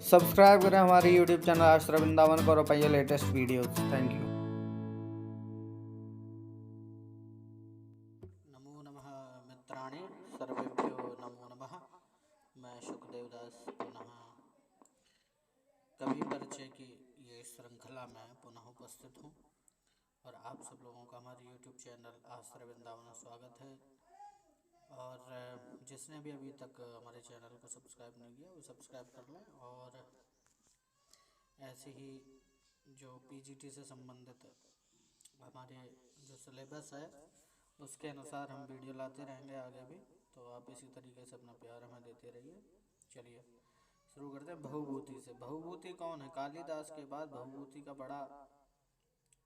Subscribe करें हमारे YouTube channel आश्रय वृंदावन को और पाइए लेटेस्ट वीडियोस। Thank you. नमो नमः मित्राणि सर्वेभ्यो नमो नमः। मैं सुखदेवदास पुनः कवि परिचय की ये श्रृंखला में पुनः उपस्थित हूँ और आप सब लोगों का हमारे YouTube चैनल आश्रय वृंदावन में स्वागत है। और जिसने भी अभी तक हमारे चैनल को सब्सक्राइब नहीं किया वो सब्सक्राइब कर लें। और ऐसे ही जो PGT से संबंधित हमारे जो सिलेबस है उसके अनुसार हम वीडियो लाते रहेंगे आगे भी, तो आप इसी तरीके से अपना प्यार हमें देते रहिए। चलिए शुरू करते हैं भवभूति से। भवभूति कौन है? कालिदास के बाद भवभूति का बड़ा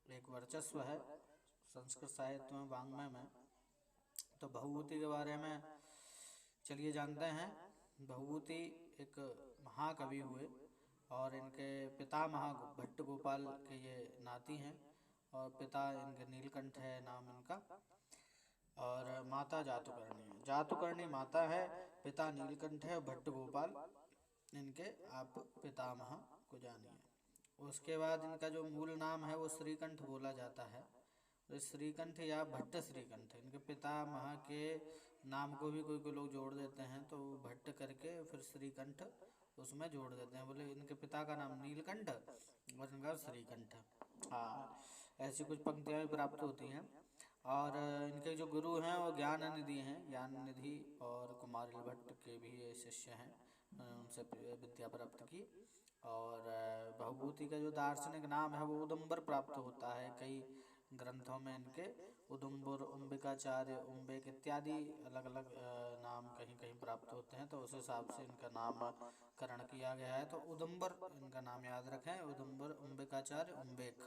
एक वर्चस्व है संस्कृत साहित्य में, वाङ्मय में। तो भवभूति के बारे में चलिए जानते हैं। भवभूति एक महाकवि हुए और इनके पितामह भट्ट गोपाल के ये नाती हैं और पिता इनके नीलकंठ है नाम इनका, और माता जातुकर्णी है। जातुकर्णी माता है, पिता नीलकंठ है, भट्ट गोपाल इनके आप पितामह को जानिए। उसके बाद इनका जो मूल नाम है वो श्रीकंठ बोला जाता है। तो श्रीकंठ या भट्ट श्रीकंठ, इनके पितामह के नाम को भी कोई कोई लोग जोड़ देते हैं, तो भट्ट करके फिर श्रीकंठ उसमें जोड़ देते हैं, बोले इनके पिता का नाम नीलकंठ और इनका श्रीकंठ। हाँ, ऐसी कुछ पंक्तियाँ भी प्राप्त होती हैं। और इनके जो गुरु हैं वो ज्ञान निधि हैं, ज्ञान निधि, और कुमारिल भट्ट के भी ये शिष्य हैं, उनसे विद्या प्राप्त की। और भवभूति का जो दार्शनिक नाम है वो उदुम्बर प्राप्त होता है। कई ग्रंथों में इनके उदुम्बर, उम्बिकाचार्य, उम्बेक इत्यादि अलग अलग नाम कहीं कहीं प्राप्त होते हैं, तो उस हिसाब से इनका नामकरण किया गया है। तो उदुम्बर इनका नाम याद रखें, उदुम्बर, उम्बिकाचार्य, उम्बेक।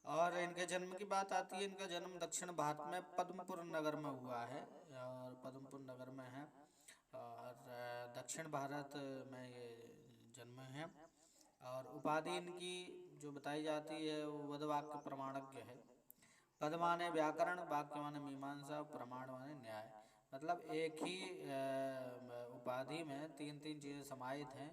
और इनके जन्म की बात आती है, इनका जन्म दक्षिण भारत में पद्मपुर नगर में हुआ है, और पद्मपुर नगर में है, और दक्षिण भारत में ये जन्म है। और उपाधि इनकी जो बताई जाती है वो वदवाक्य प्रमाणज्ञ है। पद माने व्याकरण, वाक्य माने मीमांसा, प्रमाण माने न्याय। मतलब एक ही उपाधि में तीन तीन चीज़ें समाहित हैं,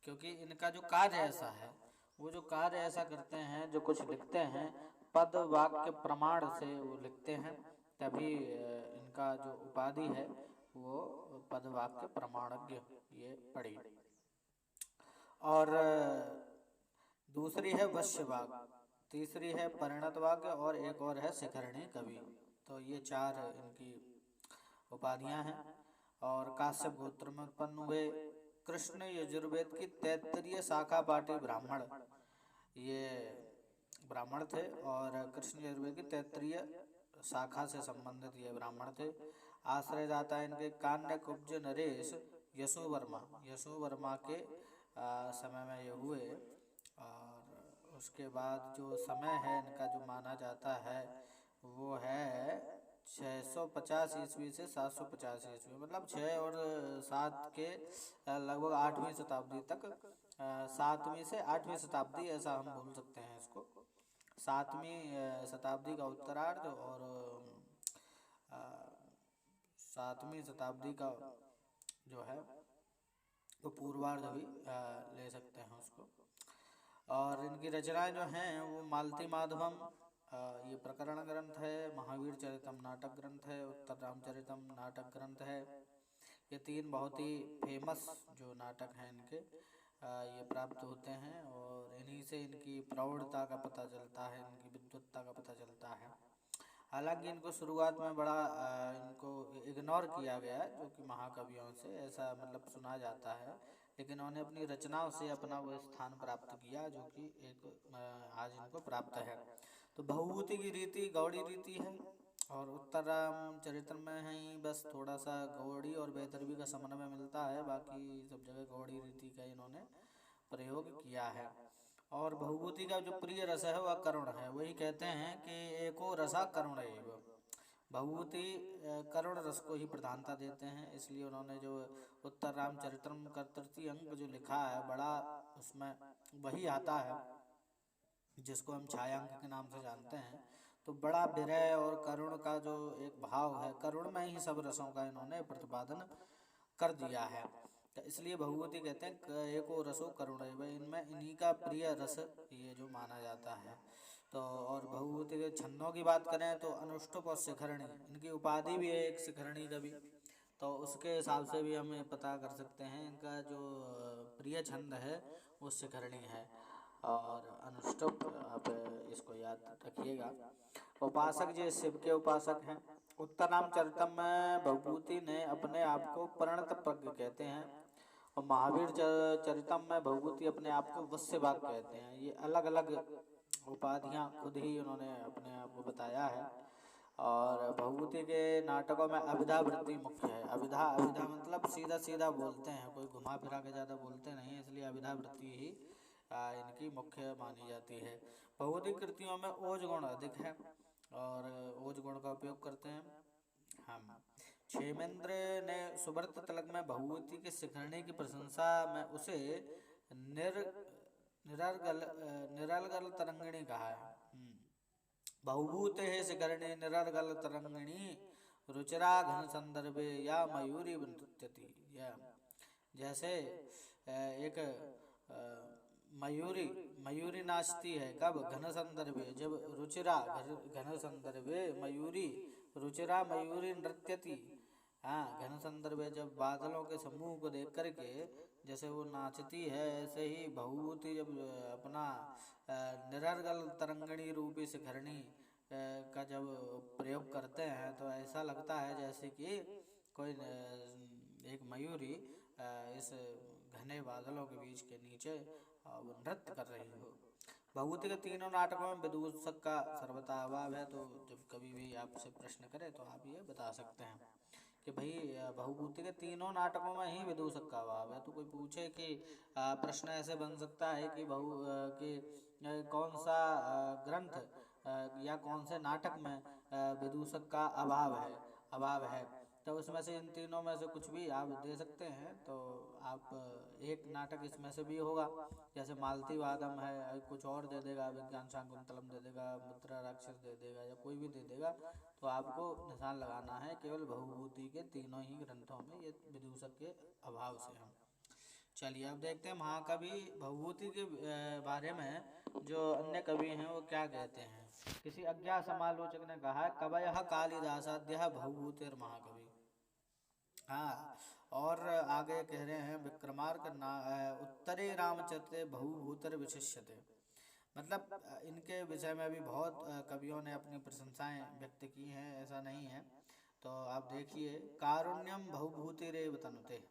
क्योंकि इनका जो कार्य ऐसा है, वो जो कार्य ऐसा करते हैं, जो कुछ लिखते हैं पद वाक्य प्रमाण से वो लिखते हैं, तभी इनका जो उपाधि है वो पद वाक्य प्रमाणज्ञ ये पड़ी। और दूसरी है वश्यवाग, तीसरी है परिणत वाक्य, और एक और है शिखरणी कवि। तो ये चार इनकी उपाधियां हैं। और काश्यप गोत्र में उत्पन्न हुए। कृष्ण यजुर्वेद की तैत्तरीय शाखा पाटी ब्राह्मण ये ब्राह्मण थे, और कृष्ण यजुर्वेद की तैत्तरीय शाखा से संबंधित ये ब्राह्मण थे। आश्रयदाता इनके कान्य कुब्ज नरेश यशोवर्मा, यशोवर्मा के समय में ये हुए। और उसके बाद जो समय है इनका जो माना जाता है वो है 650 ईस्वी से 750 ईस्वी, मतलब 6 और 7 के लगभग 8वीं शताब्दी तक। 7वीं से 8वीं शताब्दी ऐसा हम बोल सकते हैं इसको। 7वीं शताब्दी का उत्तरार्ध और 7वीं शताब्दी का जो है वो पूर्वार्ध भी ले सकते हैं उसको। और इनकी रचनाएं जो हैं वो मालती माधवम ये प्रकरण ग्रंथ है, महावीर चरितम नाटक ग्रंथ है, उत्तर रामचरितम नाटक ग्रंथ है। ये तीन बहुत ही फेमस जो नाटक हैं इनके ये प्राप्त होते हैं, और इन्हीं से इनकी प्रौढ़ता का पता चलता है, इनकी विद्वत्ता का पता चलता है। हालांकि इनको शुरुआत में बड़ा इनको इग्नोर किया गया, जो कि महाकवियों से ऐसा मतलब सुना जाता है, लेकिन उन्होंने अपनी रचनाओं से अपना वो स्थान प्राप्त किया जो कि एक आज इनको प्राप्त है। तो भवभूति की रीति गौड़ी रीति है, और उत्तर रामचरित्र में ही बस थोड़ा सा गौड़ी और बेदरबी का समन्वय मिलता है, बाकी सब जगह गौड़ी रीति का इन्होंने प्रयोग किया है। और भवभूति का जो प्रिय रस है वह करुण है, वही कहते हैं कि एको रसा करुण एव। भवभूति करुण रस को ही प्रधानता देते हैं, इसलिए उन्होंने जो उत्तर रामचरित्रम का तृतीय अंक जो लिखा है, बड़ा उसमें वही आता है जिसको हम छायांक के नाम से जानते हैं। तो बड़ा विरह और करुण का जो एक भाव है, करुण में ही सब रसों का इन्होंने प्रतिपादन कर दिया है। तो इसलिए भगवती कहते हैं एको रसो करुणैव, इनमें इन्हीं का प्रिय रस ये जो माना जाता है। तो और भगवती के छंदों की बात करें तो अनुष्टुप और शिखरणी, इनकी उपाधि भी है एक शिखरणी का भी, तो उसके हिसाब से भी हमें पता कर सकते हैं इनका जो प्रिय छंद है वो शिखरणी है। और अनुष्टुप आप इसको याद रखिएगा। उपासक जी शिव के उपासक हैं। उत्तरनाम चरितम में भभूति ने अपने आप को प्रणत प्रज्ञ कहते हैं, और महावीर चरितम में भभूति अपने आप को वश्यवाग कहते हैं। ये अलग अलग उपाधियां खुद ही उन्होंने अपने आप को बताया है। और भभूति के नाटकों में अभिधा वृत्ति मुख्य है। अभिधा अभिधा मतलब सीधा सीधा बोलते हैं, कोई घुमा फिरा के ज़्यादा बोलते नहीं, इसलिए अभिधा वृत्ति ही इनकी मुख्य मानी जाती है। भगवती कृतियों में ओज गुण अधिक है और ओज गुण का उपयोग करते हैं हम। क्षेमेंद्र ने सुब्रत तिलक में भगवती के शिखरणी की प्रशंसा में उसे निर निरर्गल निरर्गल तरंगिणी कहा है। बहुभूते शिखरणी निरर्गल तरंगिणी रुचिरा घन संदर्भे या मयूरी नृत्यति। या जैसे एक मयूरी मयूरी नाचती है कब, घन संदर्भे, जब रुचिरा घन संदर्भे मयूरी रुचिरा मयूरी नृत्यति। हाँ, घन संदर्भ है, जब बादलों के समूह को देख करके जैसे वो नाचती है, ऐसे ही भभूति जब अपना निरर्गल तरंगिणी रूपी शिखरणी का जब प्रयोग करते हैं तो ऐसा लगता है जैसे कि कोई एक मयूरी इस घने बादलों के बीच के नीचे वो नृत्य कर रही हो। भभूति के तीनों नाटकों में विदूषक का सर्वथा अभाव है। तो जब कभी भी आपसे प्रश्न करे तो आप ये बता सकते हैं कि भाई भभूति के तीनों नाटकों में ही विदूषक का अभाव है। तो कोई पूछे कि प्रश्न ऐसे बन सकता है कि कौन सा ग्रंथ या कौन से नाटक में विदूषक का अभाव है, तो उसमें से इन तीनों में से कुछ भी आप दे सकते हैं। तो आप एक नाटक इसमें से भी होगा, जैसे मालती वादम है, कुछ और दे देगा, विज्ञान शाकुंतलम दे देगा, मुद्रा राक्षस दे देगा, या कोई भी दे देगा। तो आपको निशान लगाना है केवल भभूति के तीनों ही ग्रंथों में ये विदूषक के अभाव से हैं। चलिए अब देखते हैं महाकवि भभूति के बारे में जो अन्य कवि हैं वो क्या कहते हैं। किसी अज्ञात समालोचक ने कहा है कवयः कालिदासाद्यः भभूतिर् महाकवि। हाँ, और आगे कह रहे हैं विक्रमार्क उत्तरे रामचरिते भभूतिर् विशिष्यते। मतलब इनके विषय में भी बहुत कवियों ने अपनी प्रशंसाएं व्यक्त की हैं, ऐसा नहीं है। तो आप देखिए, कारुण्यम भवभूतिरेव तनुते।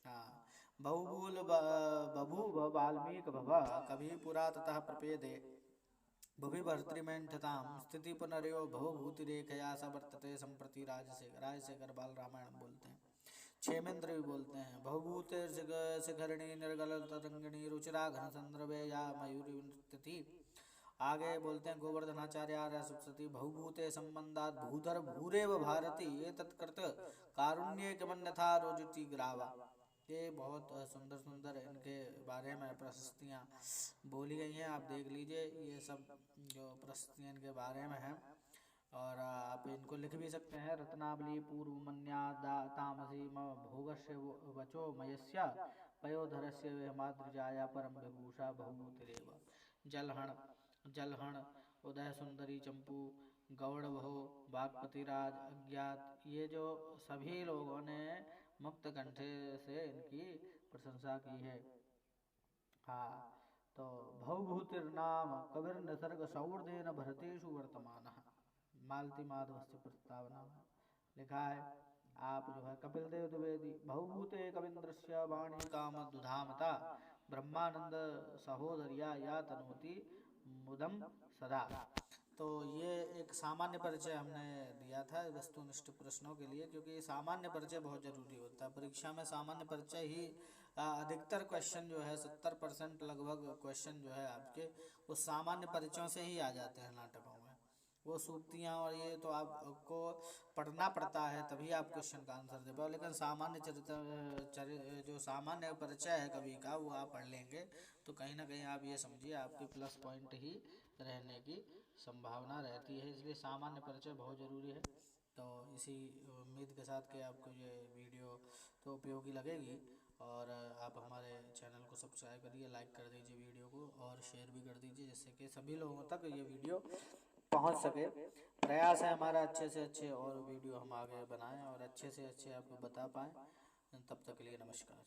हाँ, बहुभूल बभूव वाल्मीकि भव कभी पुरा ततः प्रपेदे भुवि भर्तृमेण्ठतां स्थिति पुनर्यो भवभूतिरेखया स वर्तते संप्रति राजशेखर बाल रामायण बोलते हैं। क्षेमेंद्र भी बोलते हैं भवभूतिर् शिखरणी निर्गल तरंगिणी रुचिरा घन संद्रवे या मयूरी नृत्यति। आगे बोलते हैं गोवर्धनाचार्य आर्य सुपसति भवभूते संबंधात भूधर भूरेव भारती ये तत्कृत कारुण्य किमन्यथा रोजुति ग्रावा। ये बहुत सुंदर सुंदर इनके बारे में प्रशस्तियाँ बोली गई हैं, आप देख लीजिए। ये सब जो प्रशस्तियाँ इनके बारे में हैं, और आप इनको लिख भी सकते हैं। रत्नावली पूर्व मन्या तामसी भोगस्य वचो मयस्य पयोधरस्य हेमाद्रिजाया परम विभूषा भभूतिरेव। जलहण उदय सुंदरी चंपू गौड़ भो बागपतिराज अज्ञात, ये जो सभी लोगों ने मुक्त कंठे से इनकी प्रशंसा की है। हाँ, तो भवभूतिर्नाम कविर निसर्ग सौर्देन भरतेषु वर्तमान। मालती माधवस्य प्रस्तावना में लिखा है। आप जो है कपिल देव द्विवेदी भवभूते कविंद्रस्य वाणी काम दुधामता ब्रह्मानंद सहोदरिया या तनोति मुदम सदा। तो ये एक सामान्य परिचय हमने दिया था वस्तुनिष्ठ प्रश्नों के लिए, क्योंकि सामान्य परिचय बहुत ज़रूरी होता है। परीक्षा में सामान्य परिचय ही अधिकतर क्वेश्चन जो है 70% लगभग क्वेश्चन जो है आपके वो सामान्य परिचयों से ही आ जाते हैं नाटकों में। वो सूक्तियाँ और ये तो आपको पढ़ना पड़ता है तभी आप क्वेश्चन का आंसर दे पाओ, लेकिन सामान्य जो सामान्य परिचय है कवि का वो आप पढ़ लेंगे तो कहीं ना कहीं आप ये समझिए आपके प्लस पॉइंट ही रहने की संभावना रहती है। इसलिए सामान्य परिचय बहुत ज़रूरी है। तो इसी उम्मीद के साथ कि आपको ये वीडियो तो उपयोगी लगेगी, और आप हमारे चैनल को सब्सक्राइब करिए, लाइक कर दीजिए वीडियो को और शेयर भी कर दीजिए, जिससे कि सभी लोगों तक ये वीडियो पहुंच सके। प्रयास है हमारा अच्छे से अच्छे और वीडियो हम आगे बनाएं और अच्छे से अच्छे आपको बता पाएँ। तब तक के लिए नमस्कार।